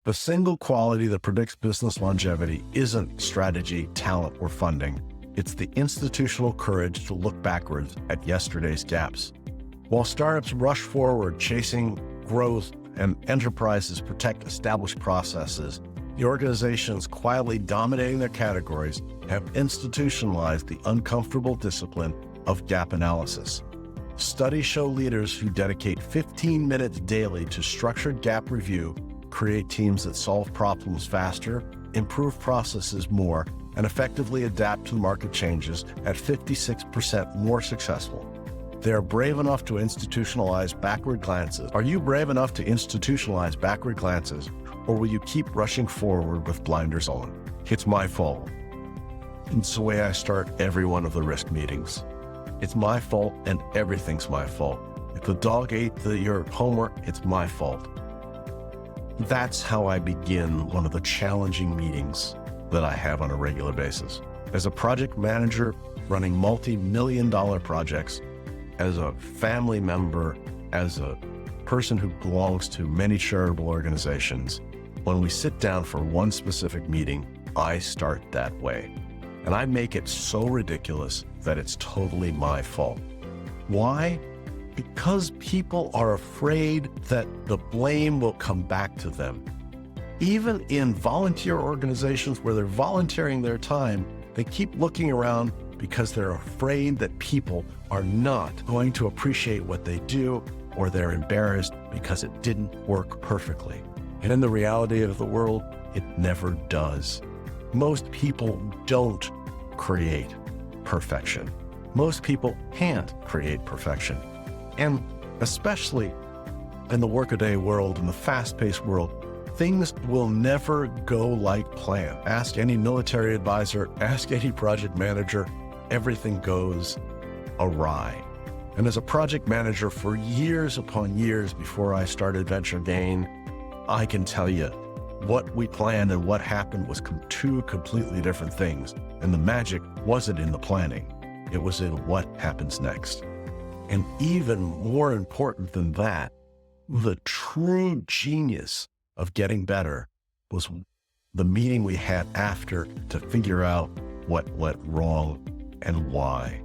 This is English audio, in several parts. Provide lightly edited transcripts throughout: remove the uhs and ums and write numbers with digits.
The single quality that predicts business longevity isn't strategy, talent, or funding. It's the institutional courage to look backwards at yesterday's gaps. While startups rush forward chasing growth and enterprises protect established processes, the organizations quietly dominating their categories have institutionalized the uncomfortable discipline of gap analysis. Studies show leaders who dedicate 15 minutes daily to structured gap review create teams that solve problems faster, improve processes more, and effectively adapt to market changes at 56% more successful. They are brave enough to institutionalize backward glances. Are you brave enough to institutionalize backward glances, or will you keep rushing forward with blinders on? It's my fault. It's the way I start every one of the risk meetings. It's my fault and everything's my fault. If the dog ate your homework, it's my fault. That's how I begin one of the challenging meetings that I have on a regular basis. As a project manager running multi-million-dollar projects, as a family member, as a person who belongs to many charitable organizations, when we sit down for one specific meeting, I start that way. And I make it so ridiculous that it's totally my fault. Why? Because people are afraid that the blame will come back to them. Even in volunteer organizations where they're volunteering their time, they keep looking around because they're afraid that people are not going to appreciate what they do, or they're embarrassed because it didn't work perfectly. And in the reality of the world, it never does. Most people don't create perfection. Most people can't create perfection. And especially in the workaday world, in the fast-paced world, things will never go like planned. Ask any military advisor, ask any project manager, everything goes awry. And as a project manager for years upon years before I started Venture Gain, I can tell you what we planned and what happened was two completely different things. And the magic wasn't in the planning. It was in what happens next. And even more important than that, the true genius of getting better was the meeting we had after to figure out what went wrong and why.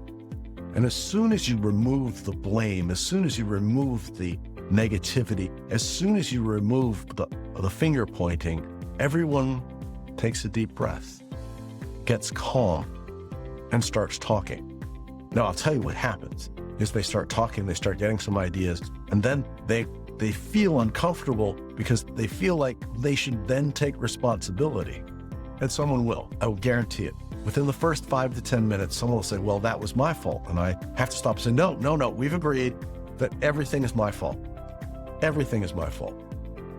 And as soon as you remove the blame, as soon as you remove the negativity, as soon as you remove the finger pointing, everyone takes a deep breath, gets calm, and starts talking. Now, I'll tell you what happens is they start talking, they start getting some ideas, and then they feel uncomfortable because they feel like they should then take responsibility. And someone will, I will guarantee it. Within the first 5 to 10 minutes, someone will say, well, that was my fault. And I have to stop and say, no, we've agreed that everything is my fault. Everything is my fault.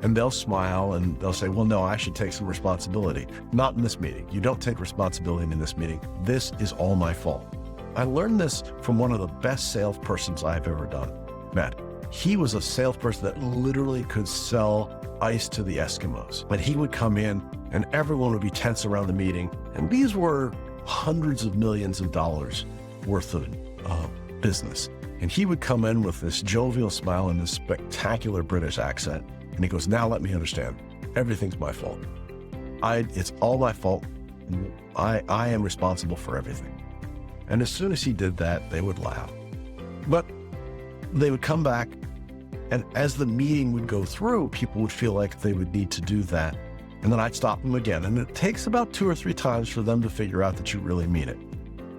And they'll smile and they'll say, well, no, I should take some responsibility. Not in this meeting. You don't take responsibility in this meeting. This is all my fault. I learned this from one of the best salespersons I've ever done, Matt. He was a salesperson that literally could sell ice to the Eskimos. But he would come in and everyone would be tense around the meeting. And these were hundreds of millions of dollars worth of business. And he would come in with this jovial smile and this spectacular British accent. And he goes, now let me understand. Everything's my fault. It's all my fault. I am responsible for everything. And as soon as he did that, they would laugh. But they would come back, and as the meeting would go through, people would feel like they would need to do that. And then I'd stop them again. And it takes about 2 or 3 times for them to figure out that you really mean it.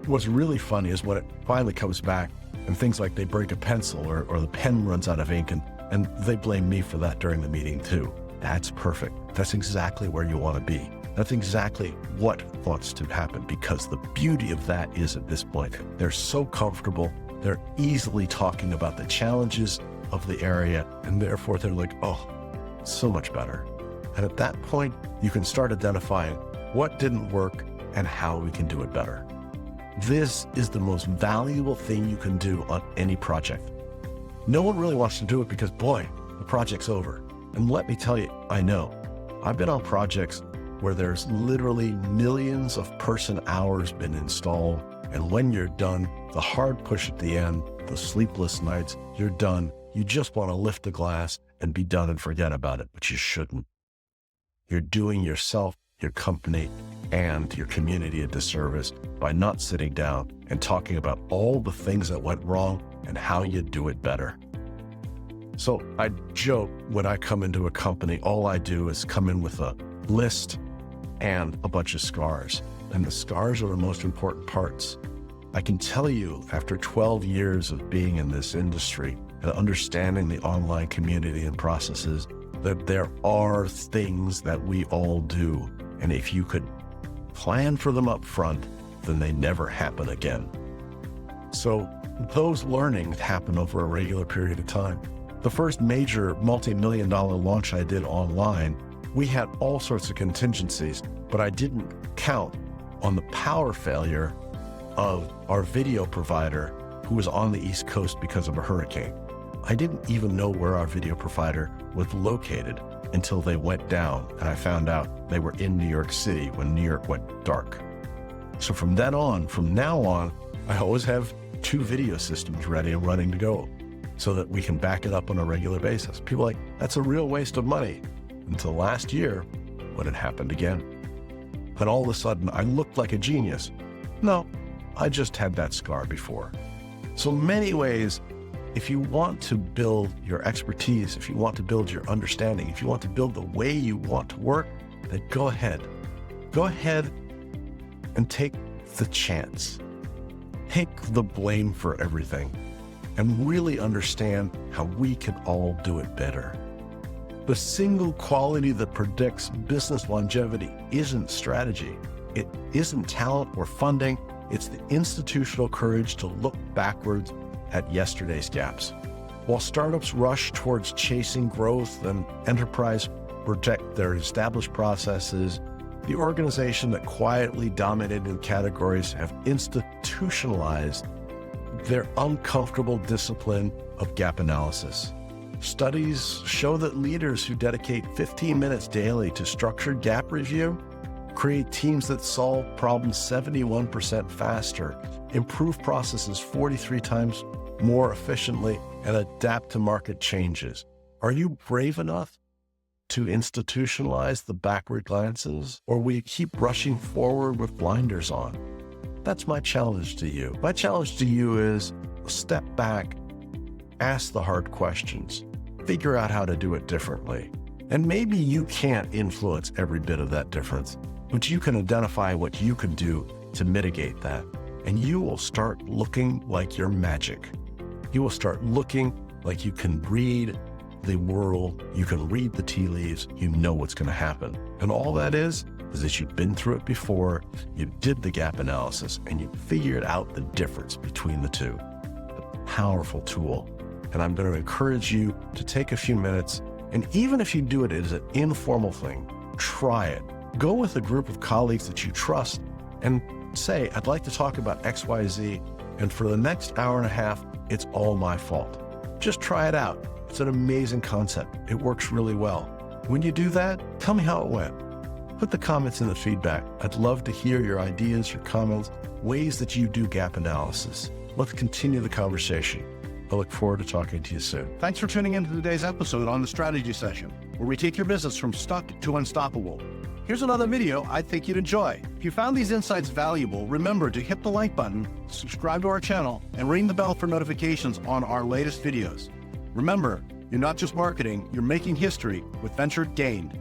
What's really funny is when it finally comes back and things like they break a pencil or the pen runs out of ink, and they blame me for that during the meeting too. That's perfect. That's exactly where you want to be. That's exactly what wants to happen, because the beauty of that is at this point, they're so comfortable, they're easily talking about the challenges of the area, and therefore they're like, oh, so much better. And at that point, you can start identifying what didn't work and how we can do it better. This is the most valuable thing you can do on any project. No one really wants to do it because, boy, the project's over. And let me tell you, I know. I've been on projects where there's literally millions of person hours been installed. And when you're done, the hard push at the end, the sleepless nights, you're done. You just want to lift the glass and be done and forget about it, but you shouldn't. you're doing yourself, your company, and your community a disservice by not sitting down and talking about all the things that went wrong and how you do it better. So I joke when I come into a company, all I do is come in with a list and a bunch of scars. And the scars are the most important parts. I can tell you, after 12 years of being in this industry and understanding the online community and processes, that there are things that we all do. And if you could plan for them up front, then they never happen again. So those learnings happen over a regular period of time. The first major multi-million-dollar launch I did online, we had all sorts of contingencies, but I didn't count on the power failure of our video provider who was on the East Coast because of a hurricane. I didn't even know where our video provider was located until they went down, and I found out they were in New York City when New York went dark. So from now on, I always have 2 video systems ready and running to go so that we can back it up on a regular basis. People are like, that's a real waste of money. Until last year, when it happened again. And all of a sudden, I looked like a genius. No, I just had that scar before. So many ways, if you want to build your expertise, if you want to build your understanding, if you want to build the way you want to work, then go ahead. Go ahead and take the chance. Take the blame for everything and really understand how we can all do it better. The single quality that predicts business longevity isn't strategy. It isn't talent or funding. It's the institutional courage to look backwards at yesterday's gaps. While startups rush towards chasing growth and enterprise protect their established processes, the organization that quietly dominated categories have institutionalized their uncomfortable discipline of gap analysis. Studies show that leaders who dedicate 15 minutes daily to structured gap review create teams that solve problems 71% faster, improve processes 43 times more efficiently, and adapt to market changes. Are you brave enough to institutionalize the backward glances, or will you keep rushing forward with blinders on? That's my challenge to you. My challenge to you is step back, ask the hard questions, figure out how to do it differently. And maybe you can't influence every bit of that difference, but you can identify what you can do to mitigate that. And you will start looking like you're magic. You will start looking like you can read the world, you can read the tea leaves, you know what's going to happen. And all that is that you've been through it before, you did the gap analysis, and you figured out the difference between the two. A powerful tool. And I'm going to encourage you to take a few minutes, and even if you do it as an informal thing, try it. Go with a group of colleagues that you trust and say, I'd like to talk about XYZ, and for the next hour and a half, it's all my fault. Just try it out. It's an amazing concept. It works really well. When you do that, tell me how it went. Put the comments in the feedback. I'd love to hear your ideas, your comments, ways that you do gap analysis. Let's continue the conversation. I look forward to talking to you soon. Thanks for tuning in to today's episode on the Strategy Session, where we take your business from stuck to unstoppable. Here's another video I think you'd enjoy. If you found these insights valuable, remember to hit the like button, subscribe to our channel, and ring the bell for notifications on our latest videos. Remember, you're not just marketing, you're making history with venture gained.